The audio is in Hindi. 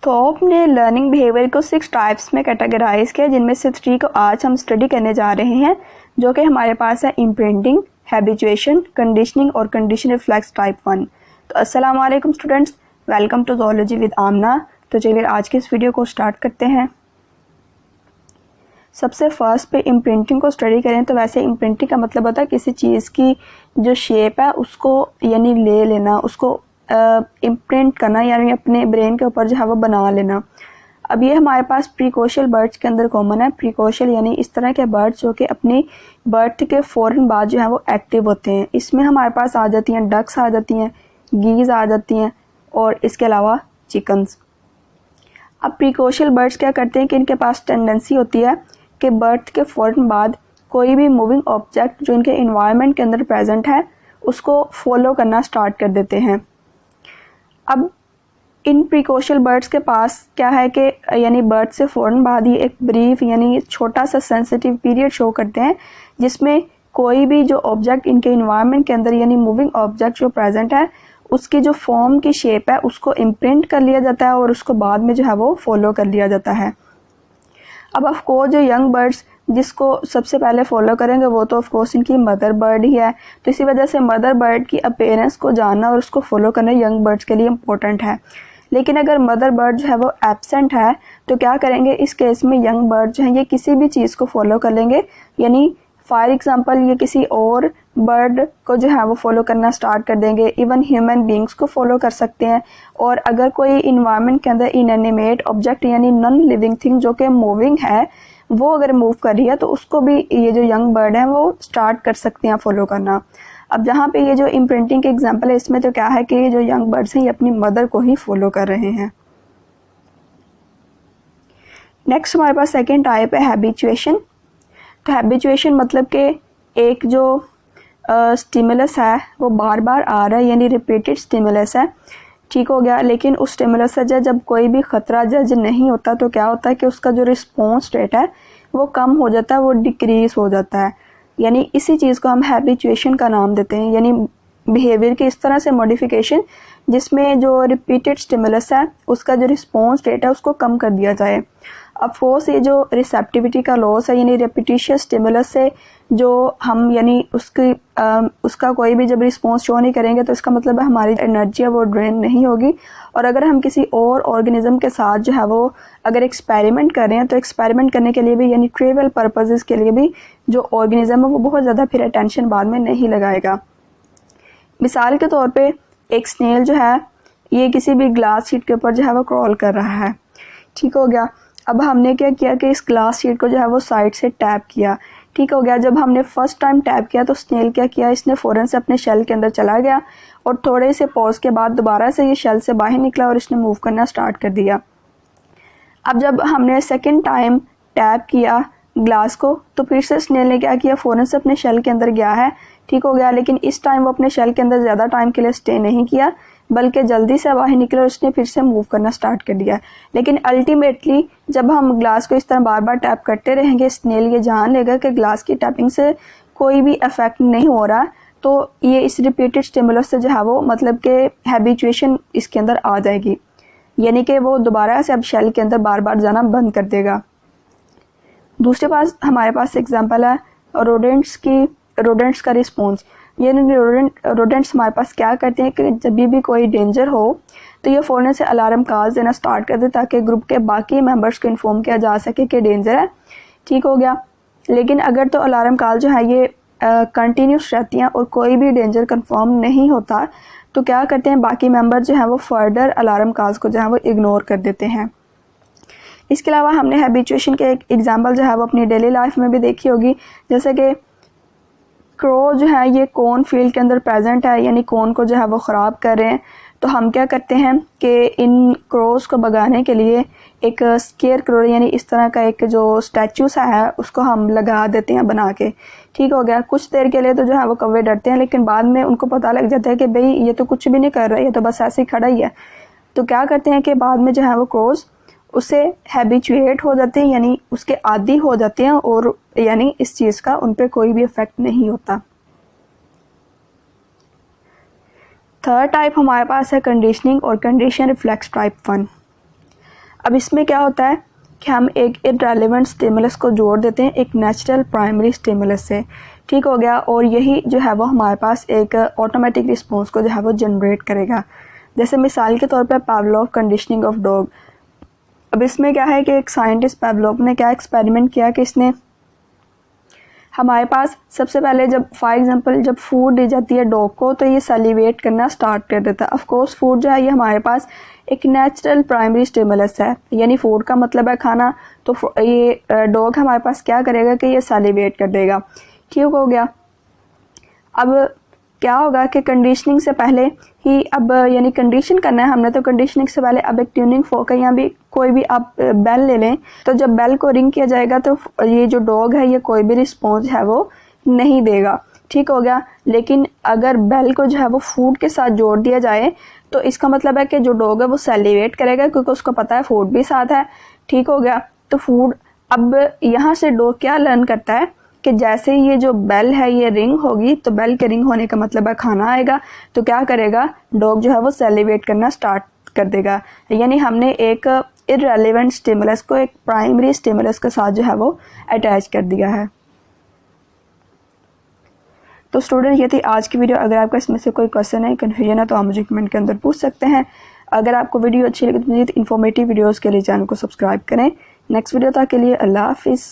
तो आपने लर्निंग बिहेवियर को 6 टाइप्स में कैटेगराइज किया, जिनमें से 3 को आज हम स्टडी करने जा रहे हैं, जो कि हमारे पास है इम्प्रिंटिंग, हैबिचुएशन, कंडीशनिंग और कंडीशन रिफ्लेक्स टाइप 1। तो अस्सलाम वालेकुम students, welcome to zoology with Amna. तो चलिए आज की इस वीडियो को स्टार्ट करते हैं। सबसे फर्स्ट पे इम्प्रिंटिंग को स्टडी करें तो वैसे इम्प्रिंटिंग का मतलब होता है किसी चीज़ की जो शेप है उसको यानी ले लेना, उसको इम्प्रिंट करना, यानी अपने ब्रेन के ऊपर जो है वो बना लेना। अब ये हमारे पास प्रीकोशियल बर्ड्स के अंदर कॉमन है। प्रीकोशियल यानी इस तरह के बर्ड्स जो कि अपनी बर्थ के फ़ौरन बाद जो है वो एक्टिव होते हैं। इसमें हमारे पास आ जाती हैं डक्स, आ जाती हैं गीज, आ जाती हैं और इसके अलावा चिकन्स। अब प्रीकोशियल बर्ड्स क्या करते हैं कि इनके पास टेंडेंसी होती है कि बर्थ के फ़ौरन बाद कोई भी मूविंग ऑब्जेक्ट जो इनके इन्वायरमेंट के अंदर प्रेजेंट है उसको फॉलो करना स्टार्ट कर देते हैं। अब इन प्रीकोशियल बर्ड्स के पास क्या है कि यानी बर्थ से फ़ौरन बाद ही एक ब्रीफ यानी छोटा सा सेंसिटिव पीरियड शो करते हैं, जिसमें कोई भी जो ऑब्जेक्ट इनके इन्वायरमेंट के अंदर यानी मूविंग ऑब्जेक्ट जो प्रेजेंट है उसकी जो फॉर्म की शेप है उसको इम्प्रिंट कर लिया जाता है और उसको बाद में जो है वो फॉलो कर लिया जाता है। अब ऑफ कोर्स जो यंग बर्ड्स जिसको सबसे पहले फॉलो करेंगे वो तो ऑफ कोर्स इनकी मदर बर्ड ही है। तो इसी वजह से मदर बर्ड की अपीयरेंस को जानना और उसको फॉलो करना यंग बर्ड्स के लिए इम्पोर्टेंट है। लेकिन अगर मदर बर्ड जो है वो एब्सेंट है तो क्या करेंगे, इस केस में यंग बर्ड जो है ये किसी भी चीज़ को फॉलो कर लेंगे, यानी फॉर एग्जांपल ये किसी और बर्ड को जो है वो फॉलो करना स्टार्ट कर देंगे। इवन ह्यूमन बींग्स को फॉलो कर सकते हैं। और अगर कोई इन्वायरमेंट के अंदर इनएनिमेट ऑब्जेक्ट यानी नॉन लिविंग थिंग जो कि मूविंग है वो अगर मूव कर रही है तो उसको भी ये जो यंग बर्ड है वो स्टार्ट कर सकते हैं फॉलो करना। अब जहाँ पे ये जो इम्प्रिंटिंग के एग्जांपल है इसमें तो क्या है कि ये जो यंग बर्ड्स हैं ये अपनी मदर को ही फॉलो कर रहे हैं। नेक्स्ट हमारे पास सेकेंड टाइप है हैबिचुएशन। तो हैबिचुएशन मतलब कि एक जो स्टिमुलस है वो बार बार आ रहा है, यानी रिपीटेड स्टिमुलस है, ठीक हो गया। लेकिन उस स्टिमुलस से जब कोई भी ख़तरा जज नहीं होता तो क्या होता है कि उसका जो रिस्पॉन्स रेट है वो कम हो जाता है, वो डिक्रीज हो जाता है। यानी इसी चीज़ को हम हैबिचुएशन का नाम देते हैं, यानी बिहेवियर की इस तरह से मॉडिफिकेशन जिसमें जो रिपीटेड स्टिमुलस है उसका जो रिस्पॉन्स रेट है उसको कम कर दिया जाए। ऑफ कोर्स ये जो रिसेप्टिविटी का लॉस है यानी रेपिटिशियस स्टिमुलस से जो हम यानी उसका कोई भी जब रिस्पॉन्स शो नहीं करेंगे तो इसका मतलब है हमारी एनर्जी है वो ड्रेन नहीं होगी। और अगर हम किसी और ऑर्गेनिज्म के साथ जो है वो अगर एक्सपेरिमेंट कर रहे हैं तो एक्सपेरिमेंट करने के लिए भी यानी ट्रिवियल पर्पसेस के लिए भी जो ऑर्गेनिज्म है वो बहुत ज़्यादा फिर अटेंशन बाद में नहीं लगाएगा। मिसाल के तौर पे एक स्नेल जो है ये किसी भी ग्लास शीट के ऊपर जो है वो क्रॉल कर रहा है, ठीक हो गया। अब हमने क्या किया कि इस ग्लास शीट को जो है वो साइड से टैप किया, ठीक हो गया। जब हमने फर्स्ट टाइम टैप किया तो स्नेल क्या किया, इसने फ़ौरन से अपने शेल के अंदर चला गया और थोड़े से पॉज के बाद दोबारा से ये शेल से बाहर निकला और इसने मूव करना स्टार्ट कर दिया। अब जब हमने सेकेंड टाइम टैप किया ग्लास को तो फिर से स्नेल ने क्या किया, फ़ौरन से अपने शेल के अंदर गया है, ठीक हो गया। लेकिन इस टाइम वो अपने शेल के अंदर ज़्यादा टाइम के लिए स्टे नहीं किया बल्कि जल्दी से बाहर निकला और उसने फिर से मूव करना स्टार्ट कर दिया। लेकिन अल्टीमेटली जब हम ग्लास को इस तरह बार बार टैप करते रहेंगे स्नेल ये जान लेगा कि ग्लास की टैपिंग से कोई भी इफेक्ट नहीं हो रहा, तो ये इस रिपीटेड स्टिमुलस से जो है वो मतलब कि हैबिचुएशन इसके अंदर आ जाएगी, यानी कि वो दोबारा से अब शेल के अंदर बार बार जाना बंद कर देगा। दूसरे पास हमारे पास एग्जांपल है रोडेंट्स का रिस्पॉन्स। यानी रोडेंट्स हमारे पास क्या करते हैं कि जब भी कोई डेंजर हो तो ये फ़ौरन से अलार्म कॉल्स देना स्टार्ट कर दे ताकि ग्रुप के बाकी मेंबर्स को इन्फॉर्म किया जा सके कि डेंजर है, ठीक हो गया। लेकिन अगर तो अलार्म कॉल जो है ये कंटिन्यूस रहती हैं और कोई भी डेंजर कंफर्म नहीं होता तो क्या करते हैं बाकी मेंबर जो है वो फर्दर अलार्म कॉल्स को जो है वो इग्नोर कर देते हैं। इसके अलावा हमने हैबिचुएशन के एक एग्जाम्पल जो है वो अपनी डेली लाइफ में भी देखी होगी, जैसे कि क्रो जो है ये कॉर्न फील्ड के अंदर प्रेजेंट है, यानी कॉर्न को जो है वो ख़राब कर रहे हैं। तो हम क्या करते हैं कि इन क्रोज को भगाने के लिए एक स्केयर क्रो यानी इस तरह का एक जो स्टैचू सा है उसको हम लगा देते हैं बना के, ठीक हो गया। कुछ देर के लिए तो जो है वो कौवे डरते हैं, लेकिन बाद में उनको पता लग जाता है कि भाई ये तो कुछ भी नहीं कर रहा है, ये तो बस ऐसे ही खड़ा ही है। तो क्या करते हैं कि बाद में जो है वो क्रोज उससे हैबिचुएट हो जाते हैं, यानी उसके आदी हो जाते हैं और यानी इस चीज़ का उन पर कोई भी इफेक्ट नहीं होता। थर्ड टाइप हमारे पास है कंडीशनिंग और कंडीशन रिफ्लेक्स टाइप 1। अब इसमें क्या होता है कि हम एक इररेलेवेंट स्टिमुलस को जोड़ देते हैं एक नेचुरल प्राइमरी स्टिमुलस से, ठीक हो गया, और यही जो है वो हमारे पास एक ऑटोमेटिक रिस्पॉन्स को जो है वो जनरेट करेगा। जैसे मिसाल के तौर पर पावलोव कंडीशनिंग ऑफ डॉग। अब इसमें क्या है कि एक साइंटिस्ट पावलोव ने क्या एक्सपेरिमेंट किया कि इसने हमारे पास सबसे पहले जब फॉर एग्जांपल जब फूड दी जाती है डॉग को तो ये सैलिवेट करना स्टार्ट कर देता है। ऑफ कोर्स फूड जो है ये हमारे पास एक नेचुरल प्राइमरी स्टिमुलस है, यानी फूड का मतलब है खाना, तो ये डॉग हमारे पास क्या करेगा कि ये सैलिवेट कर देगा, ठीक हो गया। अब क्या होगा कि कंडीशनिंग से पहले ही अब यानी कंडीशन करना है हमने, तो कंडीशनिंग से पहले अब एक ट्यूनिंग फोक है, यहाँ भी कोई भी आप बेल ले लें, तो जब बेल को रिंग किया जाएगा तो ये जो डॉग है ये कोई भी रिस्पॉन्स है वो नहीं देगा, ठीक हो गया। लेकिन अगर बेल को जो है वो फूड के साथ जोड़ दिया जाए तो इसका मतलब है कि जो डॉग है वो सैलिवेट करेगा क्योंकि उसको पता है फूड भी साथ है, ठीक हो गया। तो फूड अब यहाँ से डॉग क्या लर्न करता है कि जैसे ये जो बेल है ये रिंग होगी तो बेल के रिंग होने का मतलब है खाना आएगा, तो क्या करेगा डॉग जो है वो सैलिवेट करना स्टार्ट कर देगा। यानी हमने एक इररेलेवेंट स्टिमुलस को एक प्राइमरी स्टिमुलस के साथ जो है वो अटैच कर दिया है। तो स्टूडेंट ये थी आज की वीडियो। अगर आपका इसमें से कोई क्वेश्चन है, कन्फ्यूजन है तो आप मुझे कमेंट के अंदर पूछ सकते हैं। अगर आपको वीडियो अच्छी लगे तो मज़ीद इन्फॉर्मेटिव वीडियोज़ के लिए चैनल को सब्सक्राइब करें। नेक्स्ट वीडियो तक के लिए अल्लाह हाफिज़।